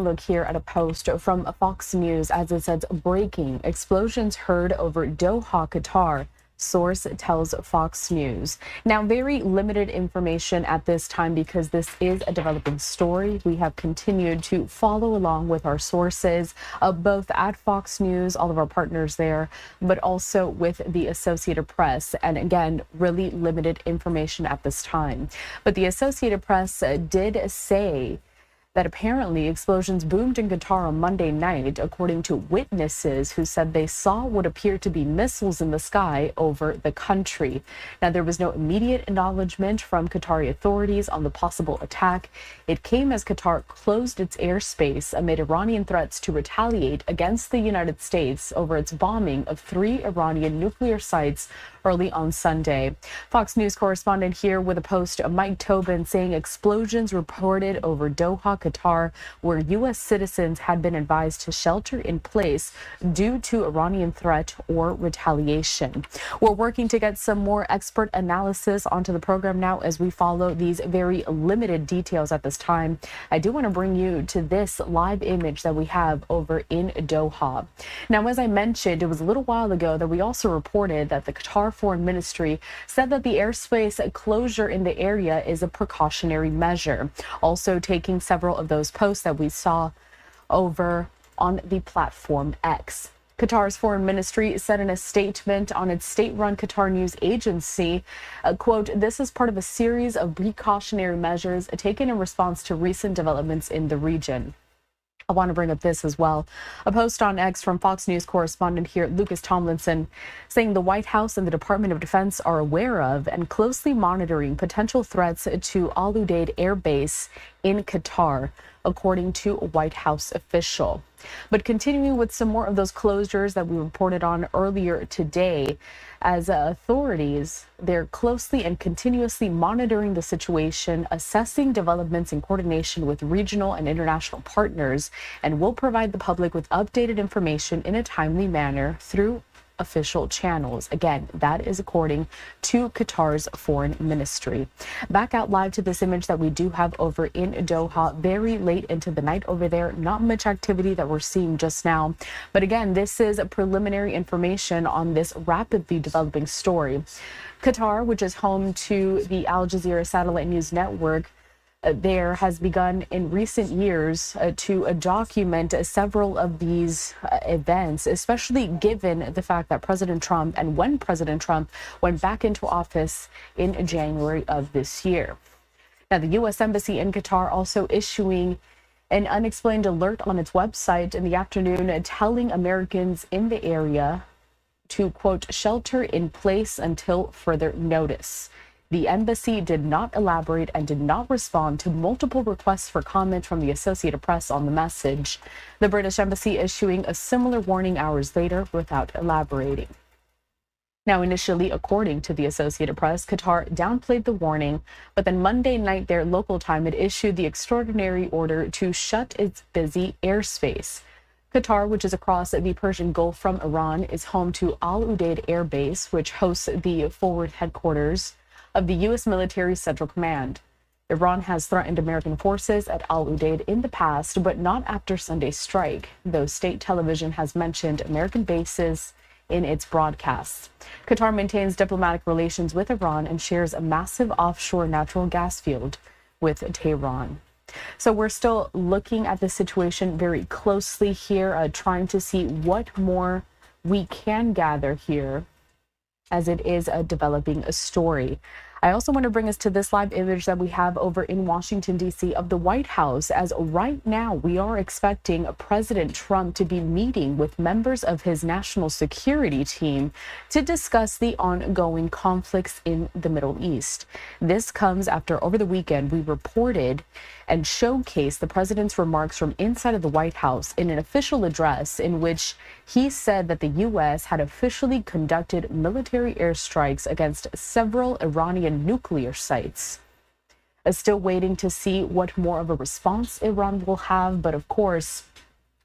look here at a post from Fox News as it says, breaking, explosions heard over Doha, Qatar. Source tells Fox News. Now, very limited information at this time because this is a developing story. We have continued to follow along with our sources, both at Fox News, all of our partners there, but also with the Associated Press. And again, really limited information at this time. But the Associated Press did say that apparently explosions boomed in Qatar on Monday night, according to witnesses who said they saw what appeared to be missiles in the sky over the country. Now, there was no immediate acknowledgement from Qatari authorities on the possible attack. It came as Qatar closed its airspace amid Iranian threats to retaliate against the United States over its bombing of 3 Iranian nuclear sites early on Sunday. Fox News correspondent here with a post, Mike Tobin, saying explosions reported over Doha, Qatar, where U.S. citizens had been advised to shelter in place due to Iranian threat or retaliation. We're working to get some more expert analysis onto the program now as we follow these very limited details at this time. I do want to bring you to this live image that we have over in Doha. Now, as I mentioned, it was a little while ago that we also reported that the Qatar Foreign Ministry said that the airspace closure in the area is a precautionary measure, also taking several of those posts that we saw over on the platform X. Qatar's foreign ministry said in a statement on its state-run Qatar news agency, quote, "This is part of a series of precautionary measures taken in response to recent developments in the region." I want to bring up this as well. A post on X from Fox News correspondent here, Lucas Tomlinson, saying the White House and the Department of Defense are aware of and closely monitoring potential threats to Udeid Air Base in Qatar, according to a White House official. But continuing with some more of those closures that we reported on earlier today, as authorities, they're closely and continuously monitoring the situation, assessing developments in coordination with regional and international partners, and will provide the public with updated information in a timely manner through official channels. Again, that is according to Qatar's foreign ministry. Back out live to this image that we do have over in Doha, very late into the night over there. Not much activity that we're seeing just now. But again, this is preliminary information on this rapidly developing story. Qatar, which is home to the Al Jazeera satellite news network, there has begun in recent years to document several of these events, especially given the fact that President Trump, and when President Trump went back into office in January of this year. Now, the U.S. Embassy in Qatar also issuing an unexplained alert on its website in the afternoon, telling Americans in the area to, quote, shelter in place until further notice. The embassy did not elaborate and did not respond to multiple requests for comment from the Associated Press on the message. The British embassy issuing a similar warning hours later without elaborating. Now, initially, according to the Associated Press, Qatar downplayed the warning, but then Monday night, their local time, it issued the extraordinary order to shut its busy airspace. Qatar, which is across the Persian Gulf from Iran, is home to Al Udeid Air Base, which hosts the forward headquarters of the U.S. military Central Command. Iran has threatened American forces at Al Udeid in the past, but not after Sunday's strike, though state television has mentioned American bases in its broadcasts. Qatar maintains diplomatic relations with Iran and shares a massive offshore natural gas field with Tehran. So we're still looking at the situation very closely here, trying to see what more we can gather here as it is developing a story. I also want to bring us to this live image that we have over in Washington, D.C. of the White House, as right now we are expecting President Trump to be meeting with members of his national security team to discuss the ongoing conflicts in the Middle East. This comes after over the weekend we reported and showcased the president's remarks from inside of the White House in an official address in which he said that the U.S. had officially conducted military airstrikes against several Iranian nuclear sites. Still waiting to see what more of a response Iran will have, but of course,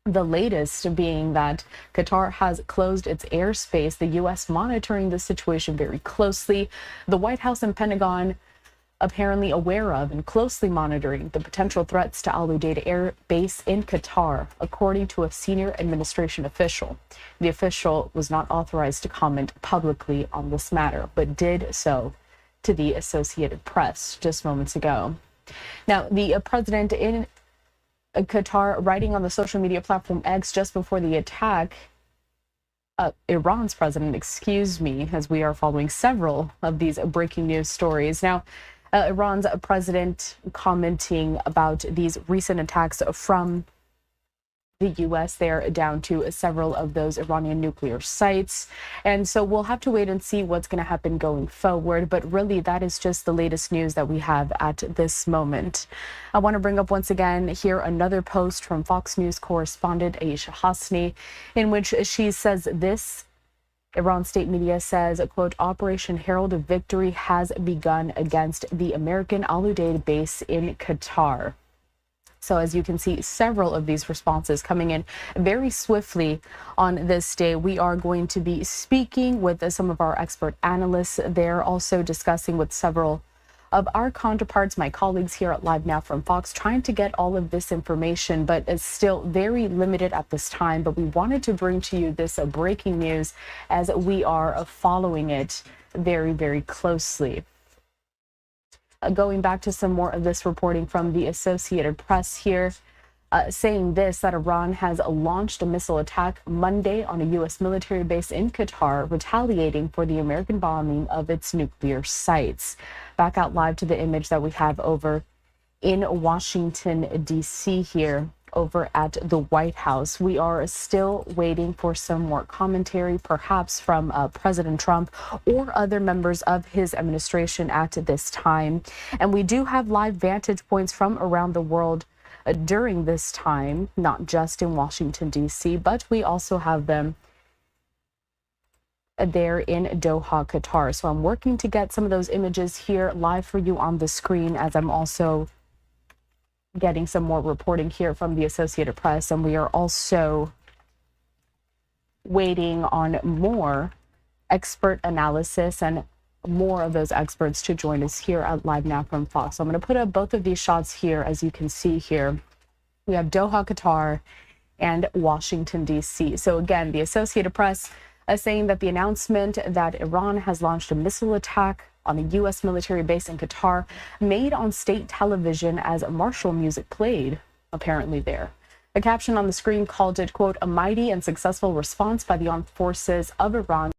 the latest being that Qatar has closed its airspace, the U.S. monitoring the situation very closely. The White House and Pentagon apparently aware of and closely monitoring the potential threats to Udeid Air Base in Qatar, according to a senior administration official. The official was not authorized to comment publicly on this matter, but did so to the Associated Press just moments ago. Now, the president in Qatar, writing on the social media platform X just before the attack, Iran's president, as we are following several of these breaking news stories. Now, Iran's president commenting about these recent attacks from the U.S. there down to several of those Iranian nuclear sites. And so we'll have to wait and see what's going to happen going forward. But really, that is just the latest news that we have at this moment. I want to bring up once again here another post from Fox News correspondent Aisha Hasni, in which she says this. Iran state media says, quote, Operation Herald of Victory has begun against the American Udeid base in Qatar. So as you can see, several of these responses coming in very swiftly on this day. We are going to be speaking with some of our expert analysts there, also discussing with several of our counterparts, my colleagues here at Live Now from Fox, trying to get all of this information, but it's still very limited at this time. But we wanted to bring to you this breaking news as we are following it very, very closely. Going back to some more of this reporting from the Associated Press here, saying this, that Iran has launched a missile attack Monday on a U.S. military base in Qatar, retaliating for the American bombing of its nuclear sites. Back out live to the image that we have over in Washington, D.C. here, over at the White House. We are still waiting for some more commentary, perhaps from President Trump or other members of his administration at this time. And we do have live vantage points from around the world during this time, not just in Washington, D.C., but we also have them there in Doha, Qatar. So I'm working to get some of those images here live for you on the screen, as I'm also getting some more reporting here from the Associated Press. And we are also waiting on more expert analysis and more of those experts to join us here at Live Now from Fox. So I'm going to put up both of these shots here. As you can see here, we have Doha, Qatar, and Washington, D.C. So again, the Associated Press is saying that the announcement that Iran has launched a missile attack on a U.S. military base in Qatar, made on state television as martial music played, apparently there. A caption on the screen called it, quote, a mighty and successful response by the armed forces of Iran